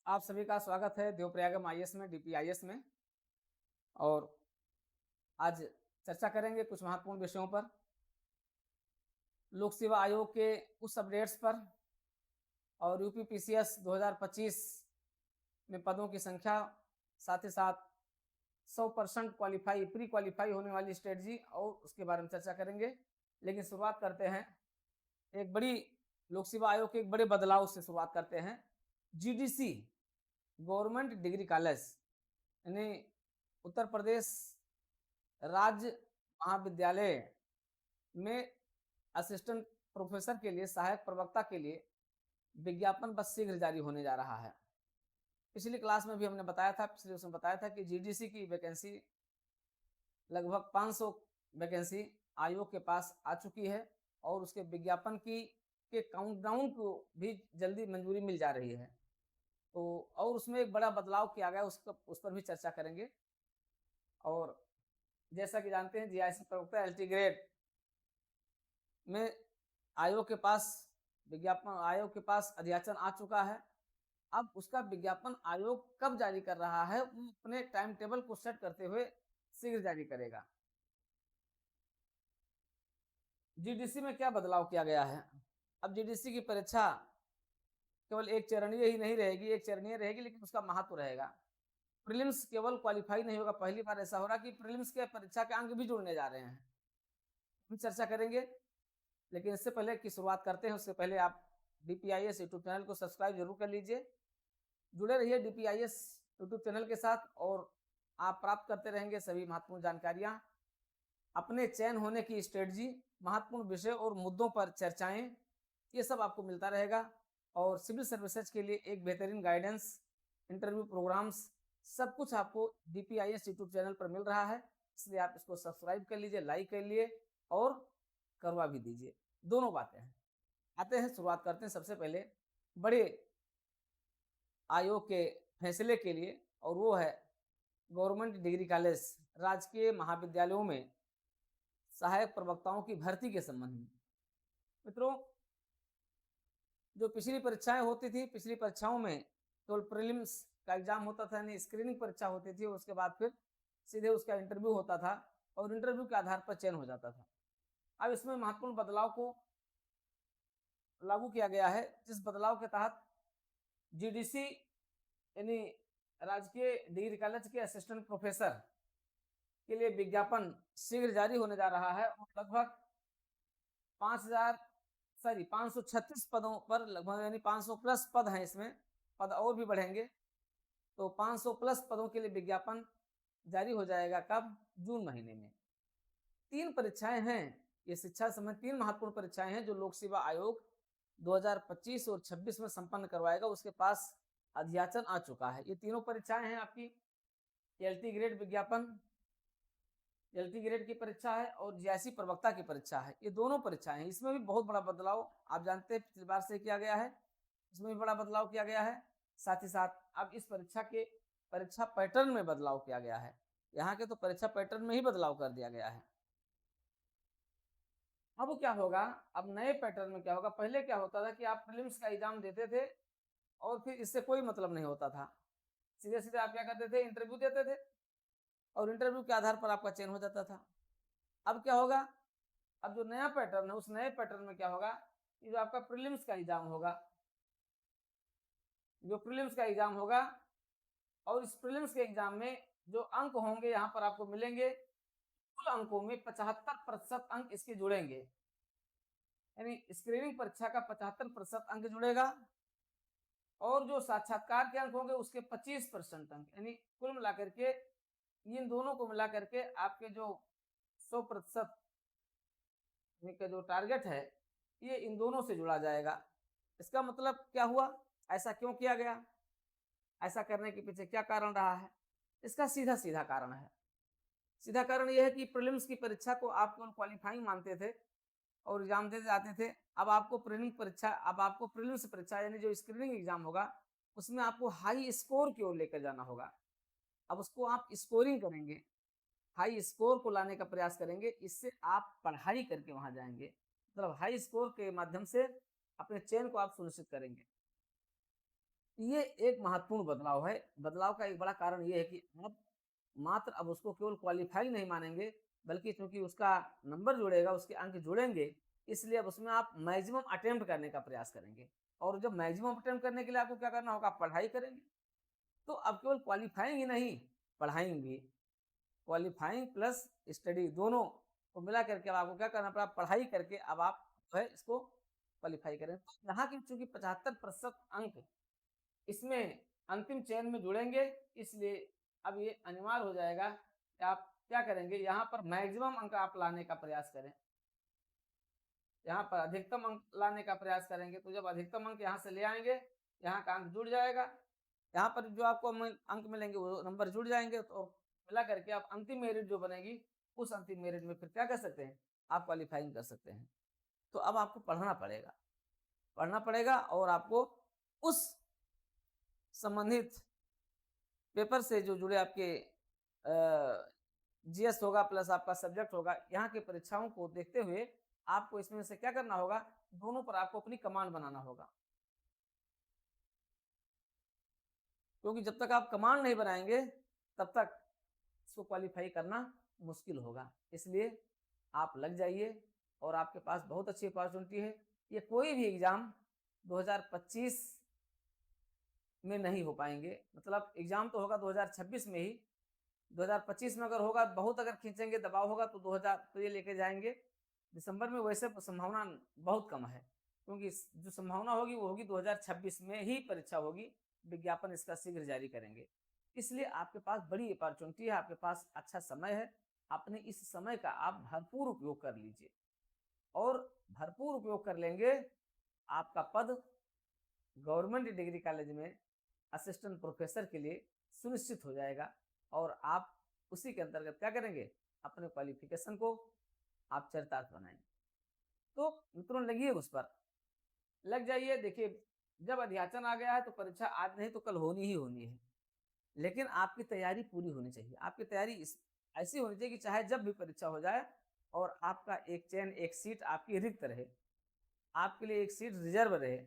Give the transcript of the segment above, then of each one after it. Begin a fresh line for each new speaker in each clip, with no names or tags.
आप सभी का स्वागत है देवप्रयागम आईएएस में डीपीआईएस में। और आज चर्चा करेंगे कुछ महत्वपूर्ण विषयों पर, लोक सेवा आयोग के कुछ अपडेट्स पर और यूपी पीसीएस 2025 में पदों की संख्या, साथ ही साथ 100% क्वालिफाई प्री क्वालिफाई होने वाली स्ट्रेटजी और उसके बारे में चर्चा करेंगे। लेकिन शुरुआत करते हैं एक बड़ी लोक सेवा आयोग के एक बड़े बदलाव से शुरुआत करते हैं। जीडीसी गवर्नमेंट डिग्री कॉलेज यानी उत्तर प्रदेश राज्य महाविद्यालय में असिस्टेंट प्रोफेसर के लिए, सहायक प्रवक्ता के लिए विज्ञापन बस शीघ्र जारी होने जा रहा है। पिछली क्लास में भी हमने बताया था, पिछले उसमें बताया था कि जीडीसी की वैकेंसी लगभग 500 वैकेंसी आयोग के पास आ चुकी है और उसके विज्ञापन की के काउंटडाउन को भी जल्दी मंजूरी मिल जा रही है। तो और उसमें एक बड़ा बदलाव किया गया, उस पर भी चर्चा करेंगे। और जैसा कि जानते हैं जीआईसी प्रवक्ता एलटी ग्रेड में आयोग के पास अध्याचन आ चुका है। अब उसका विज्ञापन आयोग कब जारी कर रहा है, वो अपने टाइम टेबल को सेट करते हुए शीघ्र जारी करेगा। जीडीसी में क्या बदलाव किया गया है? अब जीडीसी की परीक्षा केवल एक चरणीय ही नहीं रहेगी, एक चरणीय रहेगी लेकिन उसका महत्व रहेगा। प्रीलिम्स केवल क्वालिफाई नहीं होगा, पहली बार ऐसा हो रहा कि प्रीलिम्स के परीक्षा के अंक भी जुड़ने जा रहे हैं, हम चर्चा करेंगे। लेकिन इससे पहले की शुरुआत करते हैं, उससे पहले आप डीपीआईएस यूट्यूब चैनल को सब्सक्राइब जरूर कर लीजिए, जुड़े रहिए डीपीआईएस यूट्यूब चैनल के साथ और आप प्राप्त करते रहेंगे सभी महत्वपूर्ण जानकारियां, अपने चयन होने की स्ट्रेटजी, महत्वपूर्ण विषय और मुद्दों पर चर्चाएं, ये सब आपको मिलता रहेगा। और सिविल सर्विसेज के लिए एक बेहतरीन गाइडेंस, इंटरव्यू प्रोग्राम्स, सब कुछ आपको डीपीआईएस यूट्यूब चैनल पर मिल रहा है। इसलिए आप इसको सब्सक्राइब कर लीजिए, लाइक कर लिए और करवा भी दीजिए, दोनों बातें हैं। आते हैं, शुरुआत करते हैं सबसे पहले बड़े आयोग के फैसले के लिए, और वो है गवर्नमेंट डिग्री कॉलेज राजकीय महाविद्यालयों में सहायक प्रवक्ताओं की भर्ती के संबंध में। मित्रों, जो पिछली परीक्षाएं होती थी, पिछली परीक्षाओं में केवल प्रीलिम्स का एग्जाम होता था, यानी स्क्रीनिंग परीक्षा होती थी, उसके बाद फिर सीधे उसका इंटरव्यू होता था और इंटरव्यू के आधार पर चयन हो जाता था। अब इसमें महत्वपूर्ण बदलाव को लागू किया गया है, जिस बदलाव के तहत जीडीसी यानी राजकीय डिग्री कॉलेज के असिस्टेंट प्रोफेसर के लिए विज्ञापन शीघ्र जारी होने जा रहा है और लगभग 536 पदों पर, लगभग यानी 500 प्लस पद हैं, इसमें पद और भी बढ़ेंगे। तो 500 प्लस पदों के लिए विज्ञापन जारी हो जाएगा कब? जून महीने में। 3 परीक्षाएं हैं, ये शिक्षा संबंधी 3 महत्वपूर्ण परीक्षाएं हैं जो लोक सेवा आयोग 2025 और 26 में संपन्न करवाएगा। उसके पास अध्याचन आ चुका है। ये तीनों परीक्षाएं हैं आपकी, एलटी ग्रेड विज्ञापन, एलटी ग्रेड की परीक्षा है और जीआईसी प्रवक्ता की परीक्षा है। ये दोनों परीक्षाएं हैं। इसमें भी बहुत बड़ा बदलाव आप जानते हैं पिछली बार से किया गया है, इसमें भी बड़ा बदलाव किया गया है। साथ ही साथ अब इस परीक्षा पैटर्न में बदलाव किया गया है। यहाँ के तो परीक्षा पैटर्न में ही बदलाव कर दिया गया है। अब क्या होगा, अब नए पैटर्न में क्या होगा? पहले क्या होता था कि आप प्रीलिम्स का एग्जाम देते थे और फिर इससे कोई मतलब नहीं होता था, सीधे सीधे आप क्या करते थे, इंटरव्यू देते थे और इंटरव्यू के आधार पर आपका चयन हो जाता था। अब क्या होगा, अब जो नया पैटर्न है, उस नए पैटर्न में क्या होगा, ये जो आपका प्रीलिम्स का एग्जाम होगा, जो प्रीलिम्स का एग्जाम होगा और इस प्रीलिम्स के एग्जाम में जो अंक होंगे यहाँ पर आपको मिलेंगे, कुल अंकों में 75% अंक इसके जुड़ेंगे, यानी स्क्रीनिंग परीक्षा का 75% अंक जुड़ेगा और जो साक्षात्कार के अंक होंगे उसके 25% अंक, यानी कुल मिलाकर के इन दोनों को मिलाकर के आपके जो 100% का जो टारगेट है, ये इन दोनों से जुड़ा जाएगा। इसका मतलब क्या हुआ, ऐसा क्यों किया गया, ऐसा करने के पीछे क्या कारण रहा है? इसका सीधा सीधा कारण है। सीधा कारण यह है कि प्रीलिम्स की परीक्षा को आप केवल क्वालिफाइंग मानते थे और एग्जाम देते जाते थे। अब आपको प्रीलिम्स परीक्षा यानी जो स्क्रीनिंग एग्जाम होगा, उसमें आपको हाई स्कोर की ओर लेकर जाना होगा। अब उसको आप स्कोरिंग करेंगे, हाई स्कोर को लाने का प्रयास करेंगे, इससे आप पढ़ाई करके वहां जाएंगे, मतलब हाई स्कोर के माध्यम से अपने चयन को आप सुनिश्चित करेंगे। ये एक महत्वपूर्ण बदलाव है। बदलाव का एक बड़ा कारण ये है कि आप मात्र अब उसको केवल क्वालीफाई नहीं मानेंगे, बल्कि चूँकि उसका नंबर जुड़ेगा, उसके अंक जुड़ेंगे, इसलिए अब उसमें आप मैक्सिमम अटेम्प्ट करने का प्रयास करेंगे। और जब मैक्सिमम अटेम्प्ट करने के लिए आपको क्या करना होगा? आप पढ़ाई करेंगे। तो अब केवल क्वालीफाइंग ही नहीं, पढ़ाएँगे भी। क्वालीफाइंग प्लस स्टडी दोनों को मिला करके अब आपको क्या करना पड़ा? पढ़ाई करके अब आप जो है इसको क्वालीफाई करें। तो यहाँ की चूँकि 75% अंक इसमें अंतिम चयन में जुड़ेंगे, इसलिए अब ये अनिवार्य हो जाएगा कि आप क्या करेंगे? यहाँ पर मैक्सिमम अंक आप लाने का प्रयास करें। यहाँ पर अधिकतम अंक लाने का प्रयास करेंगे, तो जब अधिकतम अंक यहाँ से ले आएँगे, यहाँ का अंक जुड़ जाएगा। यहाँ पर जो आपको अंक मिलेंगे वो नंबर जुड़ जाएँगे, तो मिला करके आप अंतिम मेरिट जो बनेगी, उस अंतिम मेरिट में फिर क्या कर सकते हैं? आप क्वालीफाइंग कर सकते हैं। तो अब आपको पढ़ना पड़ेगा और आपको उस संबंधित पेपर से जो जुड़े आपके जीएस होगा प्लस आपका सब्जेक्ट होगा, यहाँ की परीक्षाओं को देखते हुए आपको इसमें से क्या करना होगा? दोनों पर आपको अपनी कमान बनाना होगा। क्योंकि जब तक आप कमान नहीं बनाएँगे, तब तक इसको क्वालीफाई करना मुश्किल होगा। इसलिए आप लग जाइए और आपके पास बहुत अच्छी अपॉर्च्युनिटी है। ये कोई भी एग्ज़ाम 2025 में नहीं हो पाएँगे, मतलब एग्ज़ाम तो होगा 2026 में ही। 2025 में अगर होगा, बहुत अगर खींचेंगे, दबाव होगा तो 2000 तो ये लेके जाएँगे। दिसंबर में वैसे संभावना बहुत कम है, क्योंकि जो संभावना होगी वो होगी 2026 में ही परीक्षा होगी, विज्ञापन इसका शीघ्र जारी करेंगे। इसलिए आपके पास बड़ी अपॉर्च्युनिटी है, आपके पास अच्छा समय है, अपने इस समय का आप भरपूर उपयोग कर लीजिए और भरपूर उपयोग कर लेंगे, आपका पद गवर्नमेंट डिग्री कॉलेज में असिस्टेंट प्रोफेसर के लिए सुनिश्चित हो जाएगा और आप उसी के अंतर्गत क्या करेंगे? अपने क्वालिफिकेशन को आप चरितार्थ बनाएँगे। तो मित्रों लगिए उस पर, लग जाइए। देखिए, जब अध्याचन आ गया है तो परीक्षा आज नहीं तो कल होनी ही होनी है। लेकिन आपकी तैयारी पूरी होनी चाहिए। आपकी तैयारी इस ऐसी होनी चाहिए कि चाहे जब भी परीक्षा हो जाए और आपका एक चयन, एक सीट आपकी रिक्त रहे, आपके लिए एक सीट रिज़र्व रहे,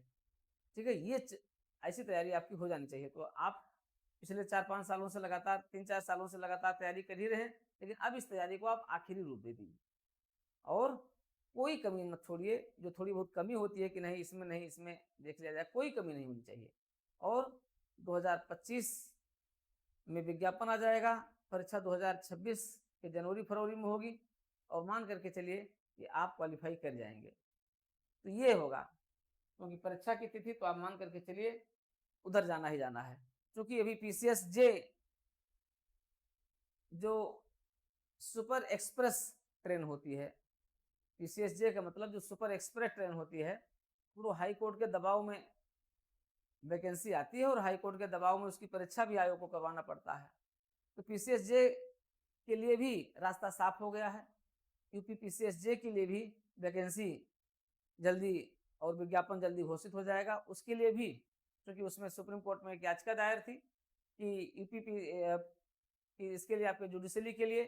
ठीक है? ऐसी तैयारी आपकी हो जानी चाहिए। तो आप पिछले 4-5 सालों से लगातार 3-4 सालों से लगातार तैयारी कर ही रहे हैं, लेकिन अब इस तैयारी को आप आखिरी रूप दे दीजिए और कोई कमी मत छोड़िए। जो थोड़ी बहुत कमी होती है कि नहीं इसमें देख लिया जाए, कोई कमी नहीं होनी चाहिए। और 2025 में विज्ञापन आ जाएगा, परीक्षा 2026 के जनवरी-फरवरी में होगी और मान करके चलिए कि आप क्वालीफाई कर जाएँगे। तो ये होगा, क्योंकि परीक्षा की तिथि तो आप मान करके चलिए उधर जाना ही जाना है। क्योंकि अभी पीसीएस जे जो सुपर एक्सप्रेस ट्रेन होती है, पीसीएस जे का मतलब जो सुपर एक्सप्रेस ट्रेन होती है, वो हाई कोर्ट के दबाव में वैकेंसी आती है और हाई कोर्ट के दबाव में उसकी परीक्षा भी आयोग को करवाना पड़ता है। तो पीसीएस जे के लिए भी रास्ता साफ हो गया है। यूपी पीसीएस जे के लिए भी वैकेंसी जल्दी और विज्ञापन जल्दी घोषित हो जाएगा। उसके लिए भी, क्योंकि उसमें सुप्रीम कोर्ट में एक याचिका दायर थी कि कि इसके लिए आपके जुडिशरी के लिए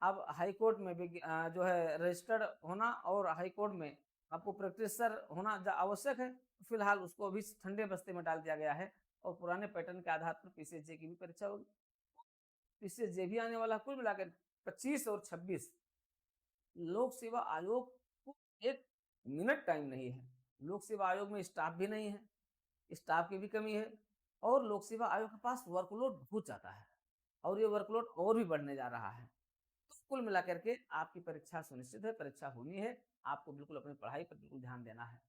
अब हाई कोर्ट में जो है रजिस्टर्ड होना और हाई कोर्ट में आपको प्रैक्टिसर होना आवश्यक है। फिलहाल उसको अभी ठंडे बस्ते में डाल दिया गया है और पुराने पैटर्न के आधार पर पीसीएस जे की भी परीक्षा होगी। पीसीएस जे भी आने वाला, कुल मिलाकर 25 और 26 लोक सेवा आयोग को एक मिनट टाइम नहीं है। लोक सेवा आयोग में स्टाफ भी नहीं है, स्टाफ की भी कमी है और लोक सेवा आयोग के पास वर्कलोड बहुत ज़्यादा है और ये वर्कलोड और भी बढ़ने जा रहा है। तो कुल मिलाकर के आपकी परीक्षा सुनिश्चित है, परीक्षा होनी है, आपको बिल्कुल अपनी पढ़ाई पर बिल्कुल ध्यान देना है।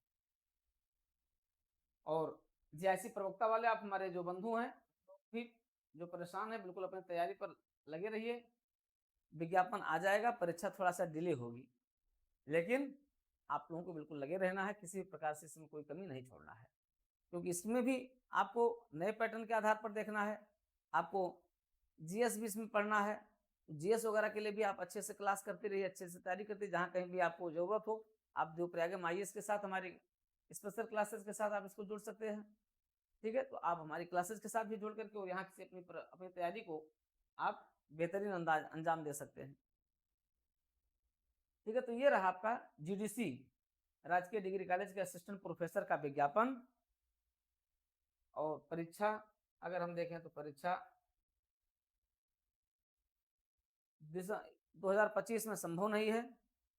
और जेआईसी प्रवक्ता वाले आप हमारे जो बंधु हैं, तो भी जो परेशान है, बिल्कुल अपनी तैयारी पर लगे रहिए। विज्ञापन आ जाएगा, परीक्षा थोड़ा-सा डिले होगी, लेकिन आप लोगों को बिल्कुल लगे रहना है, किसी भी प्रकार से इसमें कोई कमी नहीं छोड़ना है। क्योंकि इसमें भी आपको नए पैटर्न के आधार पर देखना है, आपको जीएस भी इसमें पढ़ना है। जीएस वगैरह के लिए भी आप अच्छे से क्लास करते रहिए, अच्छे से तैयारी करते, जहाँ कहीं भी आपको ज़रूरत हो, आप देवप्रयागम आईएएस के साथ हमारी स्पेशल क्लासेस के साथ आप इसको जुड़ सकते हैं। ठीक है? तो आप हमारी क्लासेस के साथ भी जुड़ करके और यहाँ से अपनी तैयारी को आप बेहतरीन अंजाम दे सकते हैं। ठीक है? तो ये रहा आपका जीडीसी राजकीय डिग्री कॉलेज के असिस्टेंट प्रोफेसर का विज्ञापन। और परीक्षा अगर हम देखें तो परीक्षा 2025 में संभव नहीं है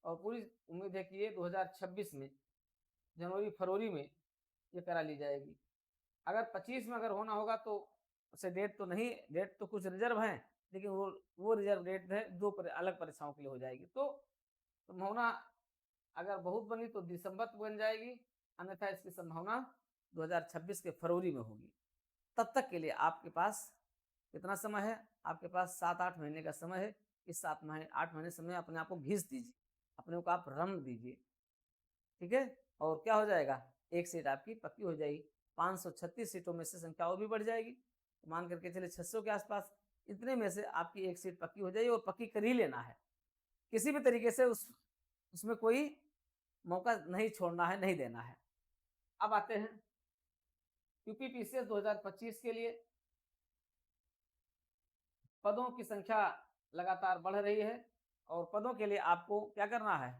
और पूरी उम्मीद है कि ये 2026 में जनवरी फरवरी में ये करा ली जाएगी। अगर 25 में अगर होना होगा तो उसे डेट तो नहीं, डेट तो कुछ रिजर्व है, लेकिन वो रिजर्व डेट है अलग परीक्षाओं के लिए हो जाएगी। तो संभावना अगर बहुत बनी तो दिसंबर तक बन जाएगी, अन्यथा इसकी संभावना 2026 के फरवरी में होगी। तब तक के लिए आपके पास कितना समय है? आपके पास 7-8 महीने का समय है। इस 8 महीने समय अपने आप को घिस दीजिए, अपने को आप रम दीजिए, ठीक है। और क्या हो जाएगा, एक सीट आपकी पक्की हो जाएगी। 536 सीटों में से संख्या और भी बढ़ जाएगी, मान करके चले 600 के आसपास। इतने में से आपकी एक सीट पक्की हो जाएगी और पक्की कर ही लेना है, किसी भी तरीके से उसमें कोई मौका नहीं छोड़ना है, नहीं देना है। अब आते हैं यूपीपीसीएस 2025 के लिए। पदों की संख्या लगातार बढ़ रही है और पदों के लिए आपको क्या करना है,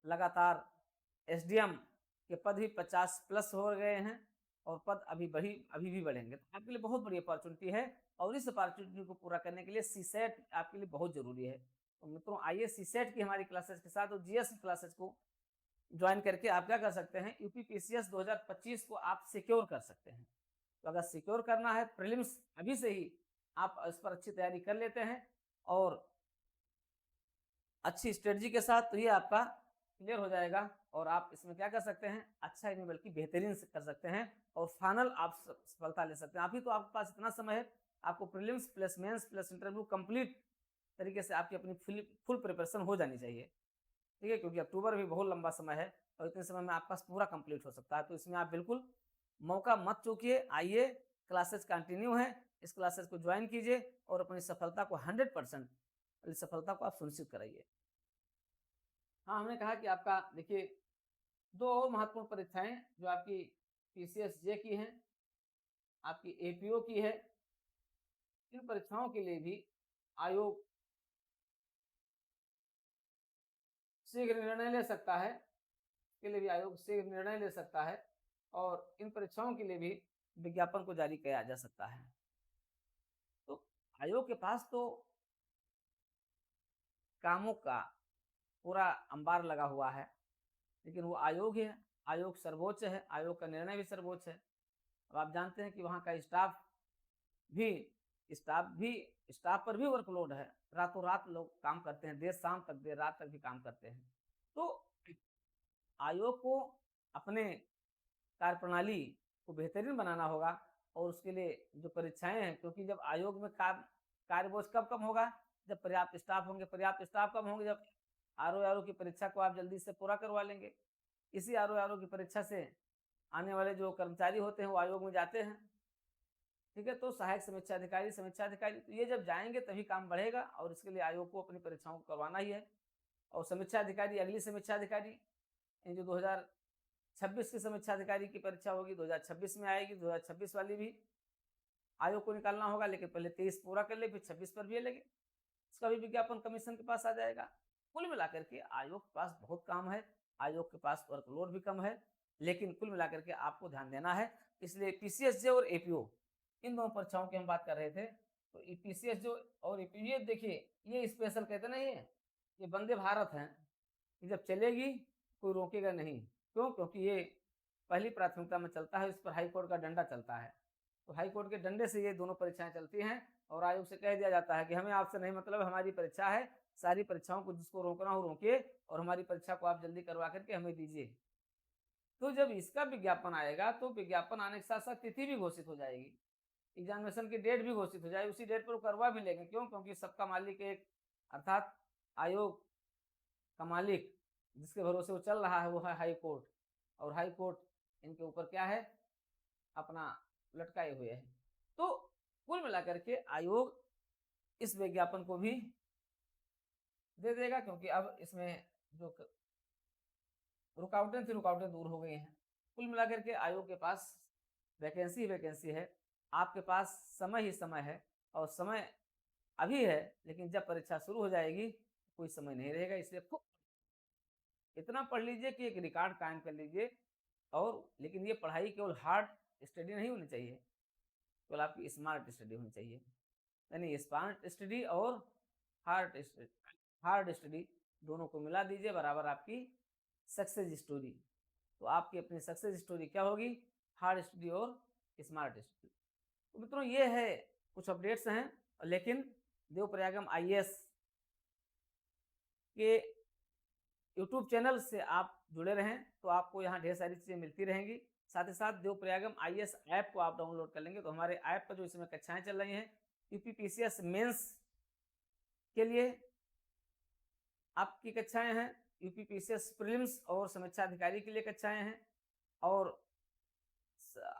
लगातार एसडीएम के पद भी 50+ हो गए हैं और पद अभी भी बढ़ेंगे। तो आपके लिए बहुत बड़ी अपॉर्चुनिटी है और इस अपॉर्चुनिटी को पूरा करने के लिए सीसेट आपके लिए बहुत जरूरी है। तो मित्रों आइए सीसेट की हमारी क्लासेस के साथ और जीएस क्लासेस को ज्वाइन करके आप क्या कर सकते हैं, यूपीपीसीएस 2025 को आप सिक्योर कर सकते हैं। तो अगर सिक्योर करना है प्रीलिम्स अभी से ही आप इस पर अच्छी तैयारी कर लेते हैं और अच्छी स्ट्रेटजी के साथ, तो ये आपका क्लियर हो जाएगा और आप इसमें क्या कर सकते हैं, अच्छा ही नहीं बल्कि बेहतरीन से कर सकते हैं और फाइनल आप सफलता ले सकते हैं। अभी तो आपके पास इतना समय है, आपको prelims plus mains plus interview complete तरीके से आपकी अपनी फुल प्रिपरेशन हो जानी चाहिए, ठीक है, क्योंकि अक्टूबर भी बहुत लंबा समय है और इतने समय में आपके पास पूरा कंप्लीट हो सकता है। तो इसमें आप बिल्कुल मौका मत चूकिए, आइए क्लासेस कंटिन्यू है, इस क्लासेस को ज्वाइन कीजिए और अपनी सफलता को 100% सफलता को आप सुनिश्चित कराइए। हाँ, हमने कहा कि आपका देखिए 2 और महत्वपूर्ण परीक्षाएं जो आपकी पीसीएस जे की हैं, आपकी एपीओ की है, इन परीक्षाओं के लिए भी आयोग शीघ्र निर्णय ले सकता है, के लिए भी आयोग शीघ्र निर्णय ले सकता है और इन परीक्षाओं के लिए भी विज्ञापन को जारी किया जा सकता है। तो आयोग के पास तो कामों का पूरा अंबार लगा हुआ है, लेकिन वो आयोग ही है, आयोग सर्वोच्च है, आयोग का निर्णय भी सर्वोच्च है। अब आप जानते हैं कि वहाँ का भी स्टाफ पर भी वर्कलोड है, रातों रात लोग काम करते हैं, देर शाम तक देर रात तक भी काम करते हैं। तो आयोग को अपने कार्यप्रणाली को बेहतरीन बनाना होगा और उसके लिए जो परीक्षाएं हैं, क्योंकि जब आयोग में कार्यबोझ कब कम होगा, जब पर्याप्त स्टाफ होंगे, पर्याप्त स्टाफ कम होंगे जब आरओ की परीक्षा को आप जल्दी से पूरा करवा लेंगे। इसी आरओ की परीक्षा से आने वाले जो कर्मचारी होते हैं वो आयोग में जाते हैं, ठीक है। तो सहायक समीक्षा अधिकारी, तो ये जब जाएंगे तभी काम बढ़ेगा और इसके लिए आयोग को अपनी परीक्षाओं को करवाना ही है। और समीक्षा अधिकारी, अगली समीक्षा अधिकारी जो 2026 की समीक्षा अधिकारी की परीक्षा होगी 2026 में आएगी, 2026 वाली भी आयोग को निकालना होगा, लेकिन पहले 23 पूरा कर ले फिर 26 पर भी लेंगे, इसका भी विज्ञापन कमीशन के पास आ जाएगा। कुल मिलाकर के आयोग के पास बहुत काम है, आयोग के पास वर्कलोड भी कम है, लेकिन कुल मिलाकर के आपको ध्यान देना है। इसलिए पीसीएसजे और एपीओ इन दोनों परीक्षाओं की हम बात कर रहे थे। तो पीसीएस जो और एपीओ, ये देखिए ये स्पेशल कहते ना, ये वंदे भारत है, ये जब चलेगी कोई रोकेगा नहीं। क्यों? क्योंकि ये पहली प्राथमिकता में चलता है, इस पर हाई कोर्ट का डंडा चलता है। तो हाई कोर्ट के डंडे से ये दोनों परीक्षाएं चलती हैं और आयोग से कह दिया जाता है कि हमें आपसे नहीं मतलब, हमारी परीक्षा है, सारी परीक्षाओं को जिसको रोकना हो रोकिए और हमारी परीक्षा को आप जल्दी करवा करके हमें दीजिए। तो जब इसका विज्ञापन आएगा तो विज्ञापन आने के साथ साथ तिथि भी घोषित हो जाएगी, एग्जामिनेशन की डेट भी घोषित हो जाएगी, उसी डेट पर वो करवा भी लेंगे। क्यों? क्योंकि सबका मालिक एक, अर्थात आयोग का मालिक जिसके भरोसे वो चल रहा है वो है हाई कोर्ट, और हाई कोर्ट इनके ऊपर क्या है, अपना लटकाए हुए है। तो कुल मिलाकर के आयोग इस विज्ञापन को भी दे देगा, क्योंकि अब इसमें जो रुकावटें दूर हो गई हैं। कुल मिलाकर के आयोग के पास वैकेंसी है, आपके पास समय ही समय है और समय अभी है, लेकिन जब परीक्षा शुरू हो जाएगी कोई समय नहीं रहेगा। इसलिए खूब इतना पढ़ लीजिए कि एक रिकॉर्ड कायम कर लीजिए। और लेकिन ये पढ़ाई केवल हार्ड स्टडी नहीं होनी चाहिए, केवल आपकी स्मार्ट स्टडी होनी चाहिए। यानी स्मार्ट स्टडी और हार्ड स्टडी दोनों को मिला दीजिए, बराबर आपकी सक्सेस स्टोरी। तो आपकी अपनी सक्सेस स्टोरी क्या होगी? हार्ड स्टडी और स्मार्ट स्टडी। तो मित्रों ये है कुछ अपडेट्स हैं, लेकिन देवप्रयागम आईएएस के यूट्यूब चैनल से आप जुड़े रहें तो आपको यहाँ ढेर सारी चीजें मिलती रहेंगी। साथ ही साथ देवप्रयागम आईएएस ऐप को आप डाउनलोड कर लेंगे तो हमारे ऐप पर जो इसमें कक्षाएं चल रही हैं, यूपीपीसीएस मेंस के लिए आपकी कक्षाएं हैं, यूपीपीसीएस प्रीलिम्स और समीक्षा अधिकारी के लिए कक्षाएं हैं, और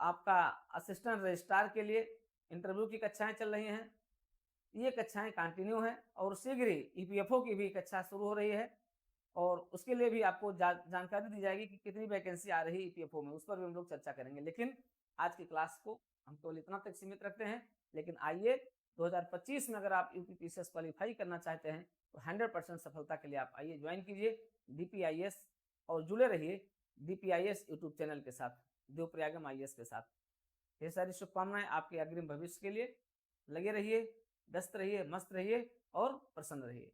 आपका असिस्टेंट रजिस्ट्रार के लिए इंटरव्यू की कक्षाएं चल रही हैं। ये कक्षाएं कंटिन्यू हैं और शीघ्र ही ईपीएफओ की भी कक्षा शुरू हो रही है, और उसके लिए भी आपको जानकारी दी जाएगी कि कितनी वैकेंसी आ रही है ईपीएफओ में, उस पर भी हम लोग चर्चा करेंगे। लेकिन आज की क्लास को हम केवल इतना तक सीमित रखते हैं। लेकिन आइए 2025 में अगर आप यूपीपीसीएस क्वालिफाई करना चाहते हैं तो 100% सफलता के लिए आप आइए ज्वाइन कीजिए डीपीआईएस और जुड़े रहिए डीपीआईएस यूट्यूब चैनल के साथ, देवप्रयागम आईएएस के साथ। ढेर सारी शुभकामनाएं आपके अग्रिम भविष्य के लिए। लगे रहिए, व्यस्त रहिए, मस्त रहिए और प्रसन्न रहिए।